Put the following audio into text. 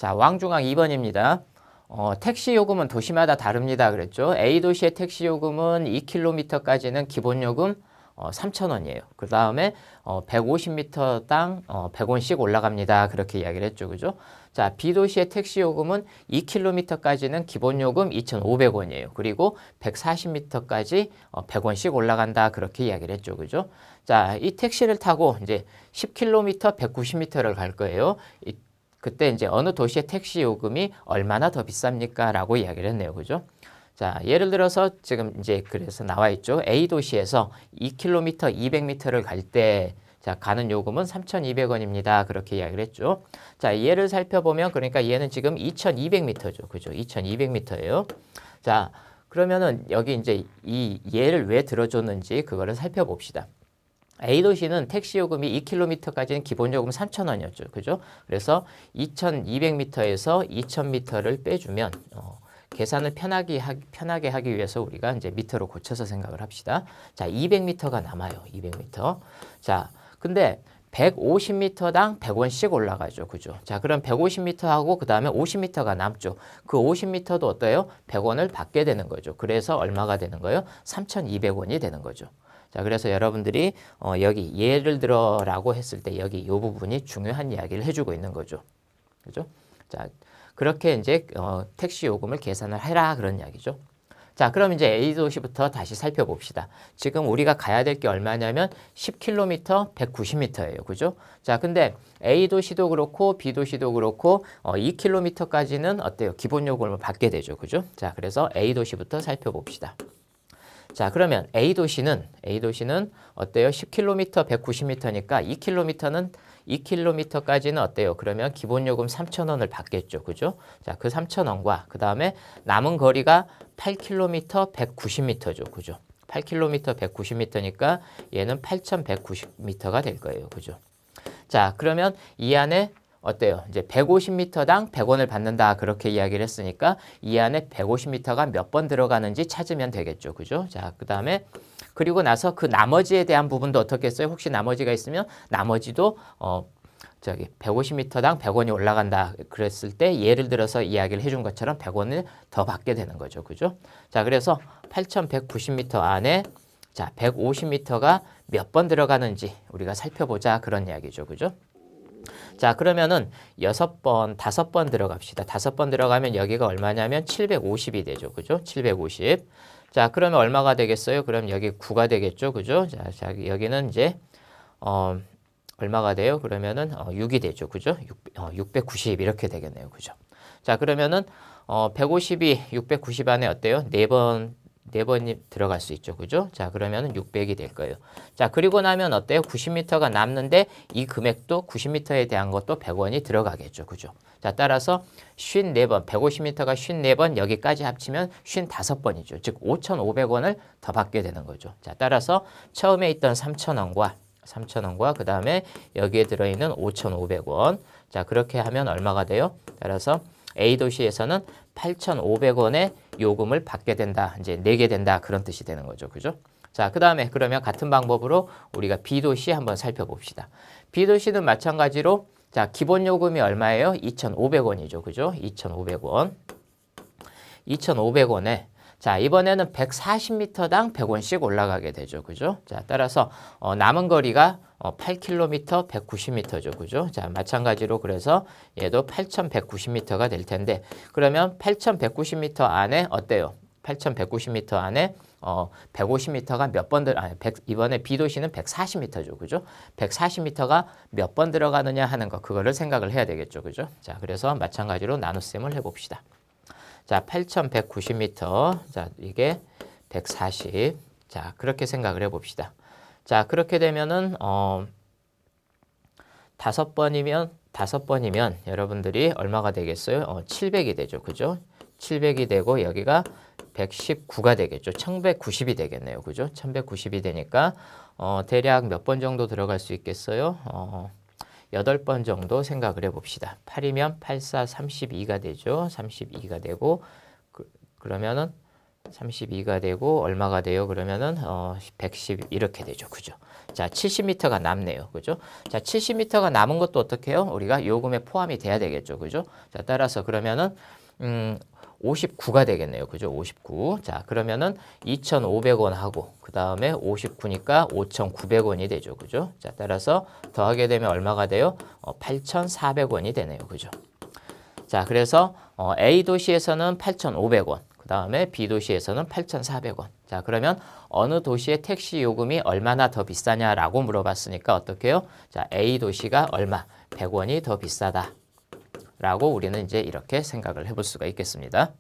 자, 왕중앙 2번입니다. 택시 요금은 도시마다 다릅니다. 그랬죠. A도시의 택시 요금은 2km까지는 기본 요금 3,000원이에요. 그 다음에 150m당 100원씩 올라갑니다. 그렇게 이야기를 했죠. 그죠? 자, B도시의 택시 요금은 2km까지는 기본 요금 2,500원이에요. 그리고 140m까지 100원씩 올라간다. 그렇게 이야기를 했죠. 그죠? 자, 이 택시를 타고 이제 10km, 190m를 갈 거예요. 그때 이제 어느 도시의 택시 요금이 얼마나 더 비쌉니까? 라고 이야기를 했네요. 그죠? 자, 예를 들어서 지금 이제 그래서 나와 있죠. A도시에서 2km, 200m를 갈 때, 자, 가는 요금은 3,200원입니다. 그렇게 이야기를 했죠. 자, 얘를 살펴보면, 그러니까 얘는 지금 2,200m죠. 그죠? 2,200m예요. 자, 그러면은 여기 이제 이 얘를 왜 들어줬는지 그거를 살펴봅시다. A도시는 택시 요금이 2km까지는 기본 요금 3,000원이었죠. 그죠? 그래서 2,200m에서 2,000m를 빼주면, 계산을 편하게 하기 위해서 우리가 이제 미터로 고쳐서 생각을 합시다. 자, 200m가 남아요. 200m. 자, 근데 150m당 100원씩 올라가죠. 그죠? 자, 그럼 150m하고 그 다음에 50m가 남죠. 그 50m도 어때요? 100원을 받게 되는 거죠. 그래서 얼마가 되는 거예요? 3,200원이 되는 거죠. 자, 그래서 여러분들이 여기 예를 들어라고 했을 때 여기 이 부분이 중요한 이야기를 해주고 있는 거죠. 그죠? 자, 그렇게 이제 택시 요금을 계산을 해라 그런 이야기죠. 자, 그럼 이제 A도시부터 다시 살펴봅시다. 지금 우리가 가야 될 게 얼마냐면 10km, 190m예요. 그죠? 자, 근데 A도시도 그렇고 B도시도 그렇고 2km까지는 어때요? 기본 요금을 받게 되죠. 그죠? 자, 그래서 A도시부터 살펴봅시다. 자, 그러면 A도시는 어때요? 10km, 190m니까 2km까지는 어때요? 그러면 기본 요금 3,000원을 받겠죠. 그죠? 자, 그 3,000원과 그 다음에 남은 거리가 8km, 190m죠. 그죠? 8km, 190m니까 얘는 8,190m가 될 거예요. 그죠? 자, 그러면 이 안에 어때요? 이제 150m당 100원을 받는다. 그렇게 이야기를 했으니까 이 안에 150m가 몇 번 들어가는지 찾으면 되겠죠. 그죠? 자, 그 다음에 그리고 나서 그 나머지에 대한 부분도 어떻게 했어요? 혹시 나머지가 있으면 나머지도 150m당 100원이 올라간다. 그랬을 때 예를 들어서 이야기를 해준 것처럼 100원을 더 받게 되는 거죠. 그죠? 자, 그래서 8,190m 안에 자, 150m가 몇 번 들어가는지 우리가 살펴보자. 그런 이야기죠. 그죠? 자, 그러면은 6번, 5번 들어갑시다. 5번 들어가면 여기가 얼마냐면 750이 되죠. 그죠? 750. 자, 그러면 얼마가 되겠어요? 그럼 여기 9가 되겠죠. 그죠? 자, 여기는 이제 얼마가 돼요? 그러면은 6이 되죠. 그죠? 690 이렇게 되겠네요. 그죠? 자, 그러면은 150이 690 안에 어때요? 4번이 들어갈 수 있죠. 그죠? 자, 그러면은 600이 될 거예요. 자, 그리고 나면 어때요? 90m가 남는데 이 금액도 90m에 대한 것도 100원이 들어가겠죠. 그죠? 자, 따라서 54번, 150m가 54번, 여기까지 합치면 55번이죠. 즉, 5,500원을 더 받게 되는 거죠. 자, 따라서 처음에 있던 3,000원과 그 다음에 여기에 들어있는 5,500원. 자, 그렇게 하면 얼마가 돼요? 따라서 A도시에서는 8,500원의 요금을 받게 된다. 이제 내게 된다. 그런 뜻이 되는 거죠. 그죠? 자, 그 다음에 그러면 같은 방법으로 우리가 B도시 한번 살펴봅시다. B도시는 마찬가지로 자, 기본 요금이 얼마예요? 2,500원이죠. 그죠? 2,500원. 2,500원에 자, 이번에는 140m당 100원씩 올라가게 되죠. 그죠? 자, 따라서 남은 거리가 8km, 190m죠. 그죠? 자, 마찬가지로 그래서 얘도 8,190m가 될 텐데 그러면 8,190m 안에 어때요? 8,190m 안에 150m가 몇 번 이번에 B도시는 140m죠. 그죠? 140m가 몇 번 들어가느냐 하는 거 그거를 생각을 해야 되겠죠. 그죠? 자, 그래서 마찬가지로 나눗셈을 해봅시다. 자, 8,190m. 자, 이게 140. 자, 그렇게 생각을 해봅시다. 자, 그렇게 되면은 5번이면 여러분들이 얼마가 되겠어요? 700이 되죠. 그죠? 700이 되고 여기가 119가 되겠죠. 1190이 되겠네요. 그죠? 1190이 되니까 대략 몇 번 정도 들어갈 수 있겠어요? 8번 정도 생각을 해봅시다. 8이면 8, 4, 32가 되죠. 32가 되고 그러면은 32가 되고 얼마가 돼요? 그러면은 110 이렇게 되죠. 그죠? 자, 70m가 남네요. 그죠? 자, 70m가 남은 것도 어떻게 해요? 우리가 요금에 포함이 돼야 되겠죠. 그죠? 자, 따라서 그러면은 59가 되겠네요. 그죠? 59. 자, 그러면은 2,500원 하고 그다음에 59니까 5,900원이 되죠. 그죠? 자, 따라서 더하게 되면 얼마가 돼요? 8,400원이 되네요. 그죠? 자, 그래서 A 도시에서는 8,500원. 그다음에 B 도시에서는 8,400원. 자, 그러면 어느 도시의 택시 요금이 얼마나 더 비싸냐라고 물어봤으니까 어떻게 해요? 자, A 도시가 얼마? 100원이 더 비싸다. 라고 우리는 이제 이렇게 생각을 해볼 수가 있겠습니다.